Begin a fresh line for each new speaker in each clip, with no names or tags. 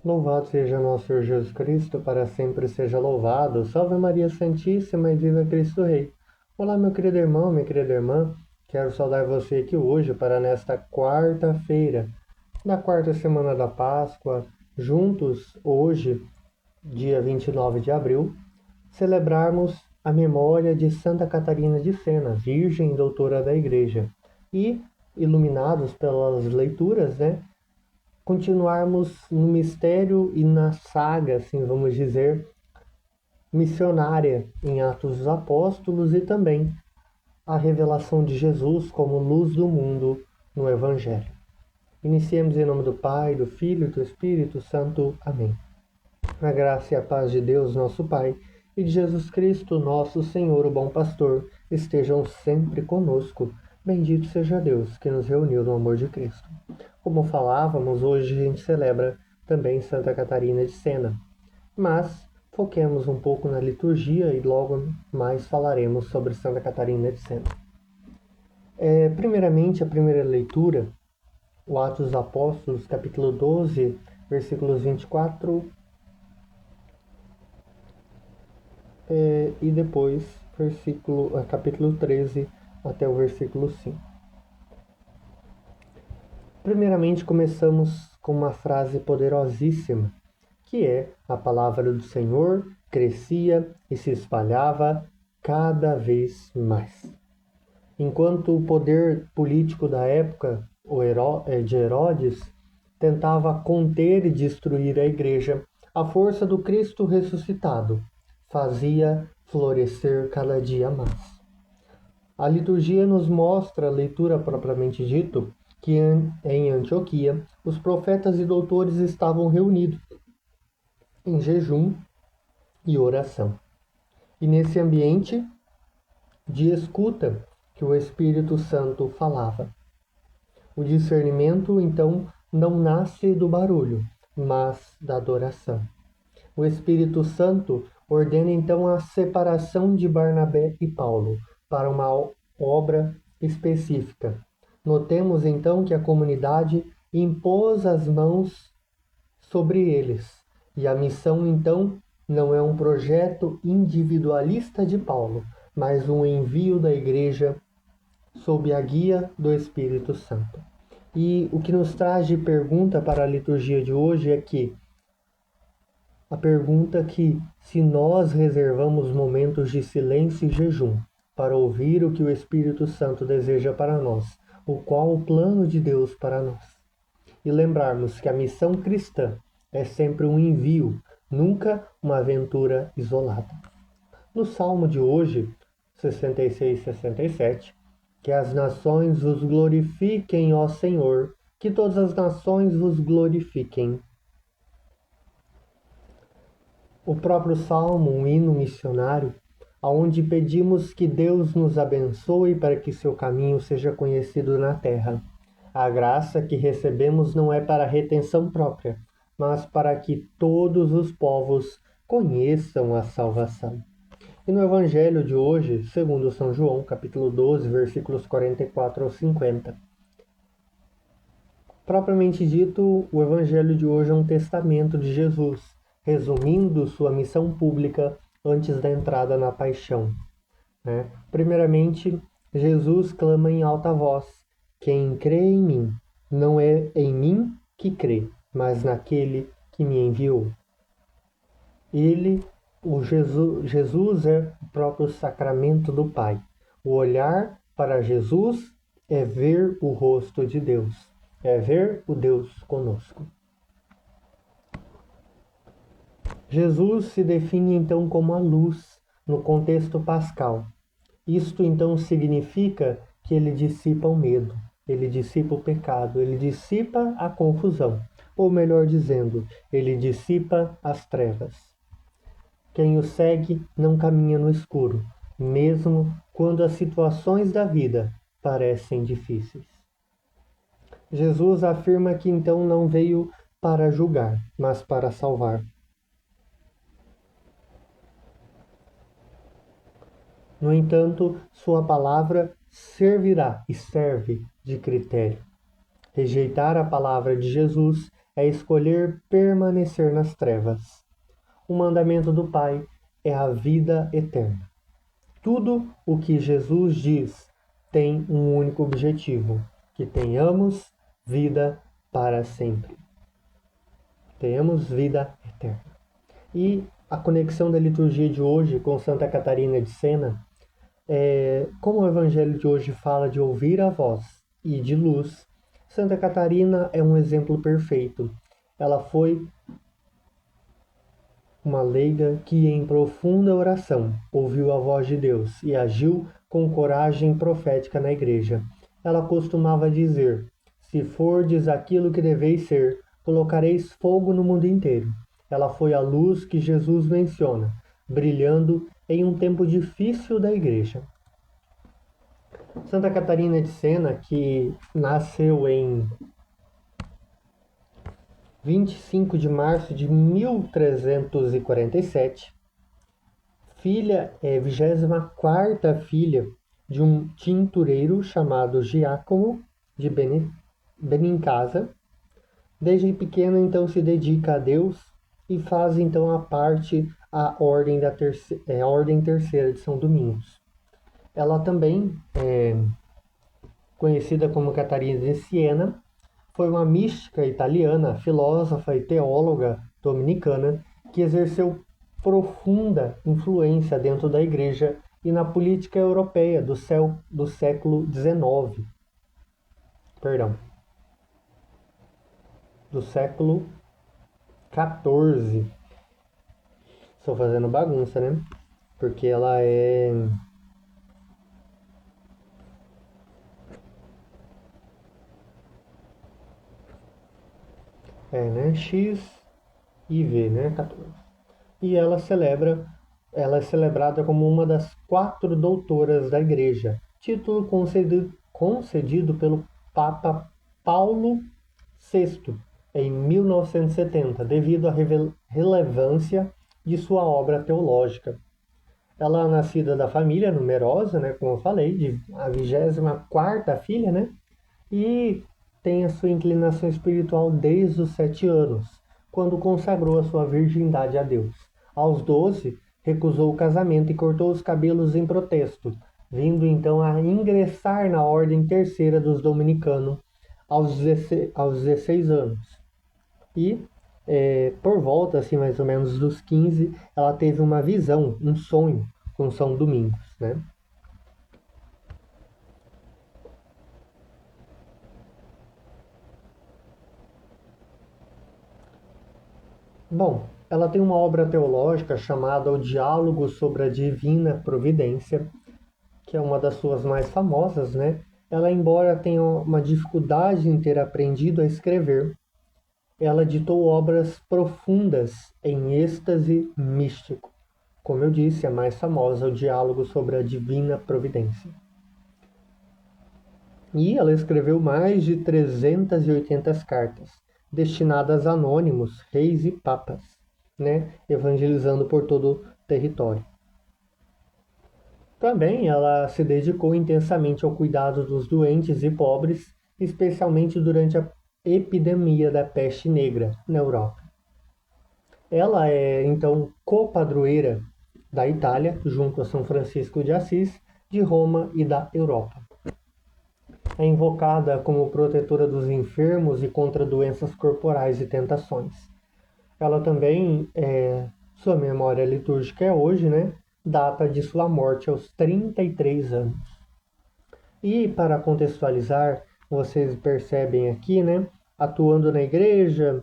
Louvado seja nosso Senhor Jesus Cristo, para sempre seja louvado. Salve Maria Santíssima e viva Cristo Rei. Olá, meu querido irmão, minha querida irmã. Quero saudar você aqui hoje para nesta quarta-feira, na quarta semana da Páscoa, juntos hoje, dia 29 de abril, celebrarmos a memória de Santa Catarina de Sena, Virgem e Doutora da Igreja. E, iluminados pelas leituras, continuarmos no mistério e na saga, assim vamos dizer, missionária em Atos dos Apóstolos e também a revelação de Jesus como luz do mundo no Evangelho. Iniciemos em nome do Pai, do Filho e do Espírito Santo. Amém. A graça e a paz de Deus, nosso Pai, e de Jesus Cristo, nosso Senhor, o bom pastor, estejam sempre conosco. Bendito seja Deus que nos reuniu no amor de Cristo. Como falávamos, hoje a gente celebra também Santa Catarina de Sena. Mas foquemos um pouco na liturgia e logo mais falaremos sobre Santa Catarina de Sena. Primeiramente, a primeira leitura, o Atos dos Apóstolos, capítulo 12, versículos 24 e depois capítulo 13 até o versículo 5. Primeiramente, começamos com uma frase poderosíssima, que é: a palavra do Senhor crescia e se espalhava cada vez mais. Enquanto o poder político da época, de Herodes, tentava conter e destruir a igreja, a força do Cristo ressuscitado fazia florescer cada dia mais. A liturgia nos mostra, a leitura propriamente dito, que em Antioquia os profetas e doutores estavam reunidos em jejum e oração. E nesse ambiente de escuta que o Espírito Santo falava. O discernimento, então, não nasce do barulho, mas da adoração. O Espírito Santo ordena, então, a separação de Barnabé e Paulo para uma obra específica. Notemos, então, que a comunidade impôs as mãos sobre eles. E a missão, então, não é um projeto individualista de Paulo, mas um envio da igreja sob a guia do Espírito Santo. E o que nos traz de pergunta para a liturgia de hoje é a pergunta que se nós reservamos momentos de silêncio e jejum para ouvir o que o Espírito Santo deseja para nós, o qual o plano de Deus para nós. E lembrarmos que a missão cristã é sempre um envio, nunca uma aventura isolada. No Salmo de hoje, 66 e 67, que as nações vos glorifiquem, ó Senhor, que todas as nações vos glorifiquem. O próprio Salmo, um hino missionário, onde pedimos que Deus nos abençoe para que seu caminho seja conhecido na terra. A graça que recebemos não é para retenção própria, mas para que todos os povos conheçam a salvação. E no Evangelho de hoje, segundo São João, capítulo 12, versículos 44 ao 50. Propriamente dito, o Evangelho de hoje é um testamento de Jesus, resumindo sua missão pública antes da entrada na paixão. Primeiramente, Jesus clama em alta voz: quem crê em mim, não é em mim que crê, mas naquele que me enviou. Jesus é o próprio sacramento do Pai. O olhar para Jesus é ver o rosto de Deus, é ver o Deus conosco. Jesus se define então como a luz no contexto pascal. Isto então significa que ele dissipa o medo, ele dissipa o pecado, ele dissipa a confusão, ou melhor dizendo, ele dissipa as trevas. Quem o segue não caminha no escuro, mesmo quando as situações da vida parecem difíceis. Jesus afirma que então não veio para julgar, mas para salvar. No entanto, sua palavra servirá e serve de critério. Rejeitar a palavra de Jesus é escolher permanecer nas trevas. O mandamento do Pai é a vida eterna. Tudo o que Jesus diz tem um único objetivo: que tenhamos vida para sempre. Tenhamos vida eterna. E a conexão da liturgia de hoje com Santa Catarina de Sena, como o Evangelho de hoje fala de ouvir a voz e de luz, Santa Catarina é um exemplo perfeito. Ela foi uma leiga que, em profunda oração, ouviu a voz de Deus e agiu com coragem profética na igreja. Ela costumava dizer: se fordes aquilo que deveis ser, colocareis fogo no mundo inteiro. Ela foi a luz que Jesus menciona, brilhando em um tempo difícil da igreja. Santa Catarina de Sena, que nasceu em 25 de março de 1347, 24ª filha de um tintureiro chamado Giacomo de Benincasa. Desde pequena, então, se dedica a Deus e faz, então, a parte a ordem terceira de São Domingos. Ela também é conhecida como Catarina de Siena. Foi uma mística italiana, filósofa e teóloga dominicana que exerceu profunda influência dentro da Igreja e na política europeia do século XIX. Do século XIV. Estou fazendo bagunça, né? Porque ela é... né? X e V, né? 14. E ela é celebrada como uma das 4 doutoras da Igreja, título concedido pelo Papa Paulo VI em 1970, devido à relevância de sua obra teológica. Ela é nascida da família numerosa, né, como eu falei, a 24ª filha, né, e tem a sua inclinação espiritual desde os 7 anos, quando consagrou a sua virgindade a Deus. Aos 12, recusou o casamento e cortou os cabelos em protesto, vindo então a ingressar na ordem terceira dos dominicanos aos 16 anos. E por volta, assim, mais ou menos dos 15, ela teve uma visão, um sonho com São Domingos, né? Bom, ela tem uma obra teológica chamada O Diálogo sobre a Divina Providência, que é uma das suas mais famosas, né? Ela, embora tenha uma dificuldade em ter aprendido a escrever, ela ditou obras profundas em êxtase místico. Como eu disse, a mais famosa é o Diálogo sobre a Divina Providência. E ela escreveu mais de 380 cartas, destinadas a anônimos, reis e papas, né? Evangelizando por todo o território. Também ela se dedicou intensamente ao cuidado dos doentes e pobres, especialmente durante a epidemia da peste negra na Europa. Ela é, então, copadroeira da Itália, junto a São Francisco de Assis, de Roma e da Europa. É invocada como protetora dos enfermos e contra doenças corporais e tentações. Ela também, sua memória litúrgica é hoje, né? Data de sua morte aos 33 anos. E para contextualizar, vocês percebem aqui, né? Atuando na igreja,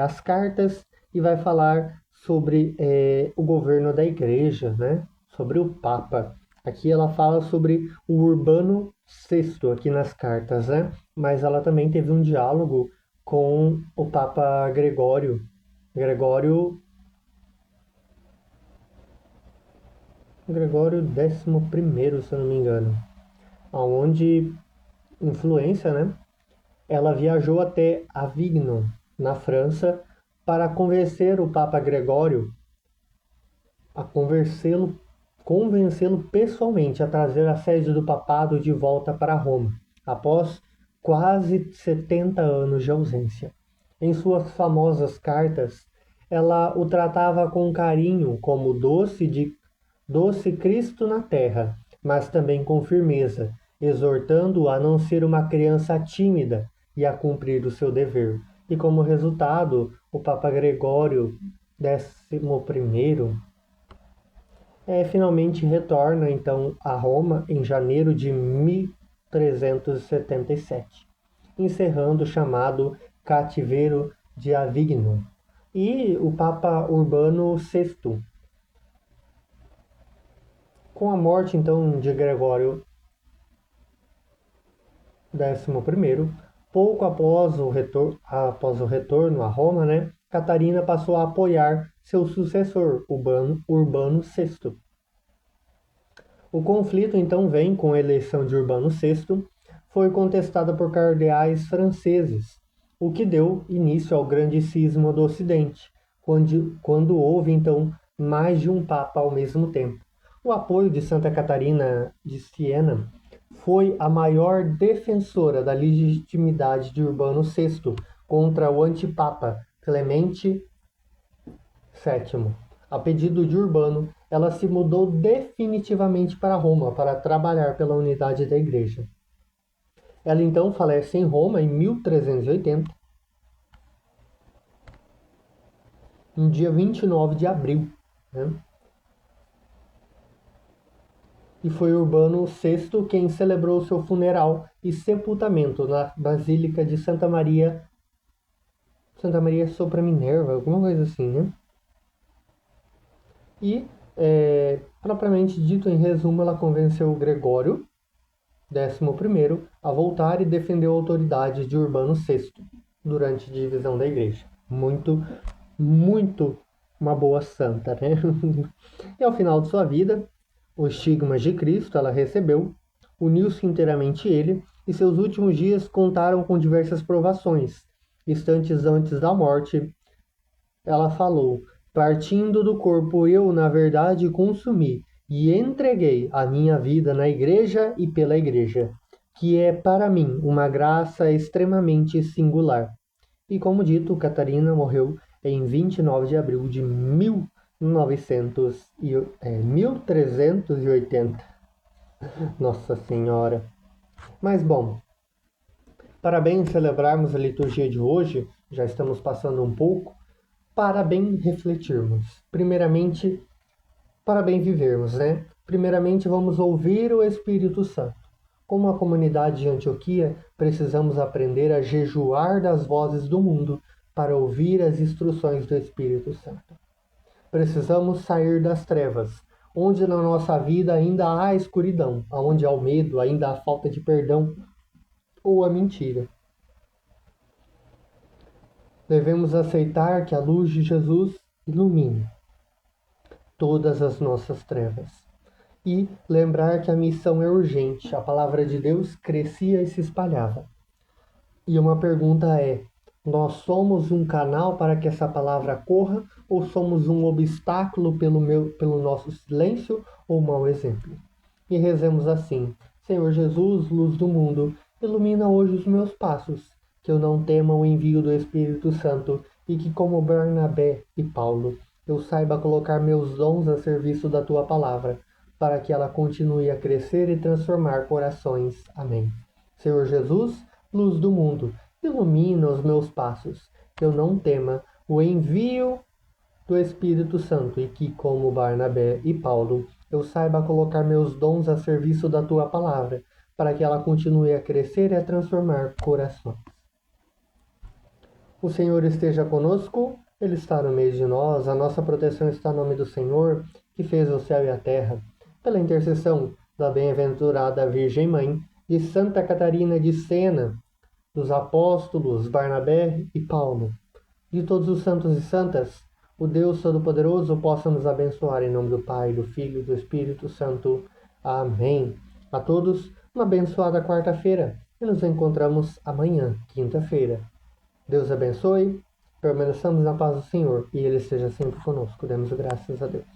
as cartas, e vai falar sobre o governo da igreja, né? Sobre o Papa. Aqui ela fala sobre o Urbano VI, aqui nas cartas, né? Mas ela também teve um diálogo com o Papa Gregório XI, se eu não me engano, aonde influência, né? Ela viajou até Avignon, na França, para convencer o Papa Gregório a convencê-lo pessoalmente a trazer a sede do papado de volta para Roma, após quase 70 anos de ausência. Em suas famosas cartas, ela o tratava com carinho como doce Cristo na terra, mas também com firmeza, exortando-o a não ser uma criança tímida e a cumprir o seu dever. E como resultado, o Papa Gregório XI finalmente retorna então a Roma em janeiro de 1377, encerrando o chamado Cativeiro de Avignon. E o Papa Urbano VI, com a morte então de Gregório XI, pouco após o retorno a Roma, Catarina passou a apoiar seu sucessor, Urbano VI. O conflito então vem com a eleição de Urbano VI, foi contestada por cardeais franceses, o que deu início ao grande cisma do Ocidente, quando houve então mais de um papa ao mesmo tempo. O apoio de Santa Catarina de Siena foi a maior defensora da legitimidade de Urbano VI contra o antipapa Clemente VII. A pedido de Urbano, ela se mudou definitivamente para Roma para trabalhar pela unidade da Igreja. Ela então falece em Roma em 1380, no dia 29 de abril. E foi Urbano VI quem celebrou seu funeral e sepultamento na Basílica de Santa Maria sopra Minerva, alguma coisa assim, E, propriamente dito, em resumo, ela convenceu Gregório XI a voltar e defendeu a autoridade de Urbano VI durante a divisão da igreja. Muito, muito uma boa santa, E ao final de sua vida, os estigmas de Cristo ela recebeu, uniu-se inteiramente ele, e seus últimos dias contaram com diversas provações. Instantes antes da morte, ela falou: partindo do corpo, eu, na verdade, consumi e entreguei a minha vida na Igreja e pela Igreja, que é para mim uma graça extremamente singular. E como dito, Catarina morreu em 29 de abril de 1380. Nossa Senhora! Mas bom, para bem celebrarmos a liturgia de hoje, já estamos passando um pouco, para bem refletirmos. Primeiramente, para bem vivermos, Primeiramente, vamos ouvir o Espírito Santo. Como a comunidade de Antioquia, precisamos aprender a jejuar das vozes do mundo para ouvir as instruções do Espírito Santo. Precisamos sair das trevas, onde na nossa vida ainda há escuridão, onde há o medo, ainda há falta de perdão ou a mentira. Devemos aceitar que a luz de Jesus ilumine todas as nossas trevas. E lembrar que a missão é urgente. A palavra de Deus crescia e se espalhava. E uma pergunta é: nós somos um canal para que essa palavra corra ou somos um obstáculo pelo nosso silêncio ou mau exemplo? E rezemos assim: Senhor Jesus, luz do mundo, ilumina hoje os meus passos, que eu não tema o envio do Espírito Santo e que, como Barnabé e Paulo, eu saiba colocar meus dons a serviço da Tua palavra, para que ela continue a crescer e transformar corações. Amém. Senhor Jesus, luz do mundo, ilumina os meus passos, que eu não tema o envio do Espírito Santo e que, como Barnabé e Paulo, eu saiba colocar meus dons a serviço da Tua palavra, para que ela continue a crescer e a transformar corações. O Senhor esteja conosco, Ele está no meio de nós, a nossa proteção está no nome do Senhor, que fez o céu e a terra. Pela intercessão da bem-aventurada Virgem Mãe, de Santa Catarina de Siena, dos apóstolos Barnabé e Paulo, de todos os santos e santas, o Deus Todo-Poderoso possa nos abençoar em nome do Pai, do Filho e do Espírito Santo. Amém. A todos, uma abençoada quarta-feira e nos encontramos amanhã, quinta-feira. Deus abençoe, permaneçamos na paz do Senhor e Ele esteja sempre conosco. Demos graças a Deus.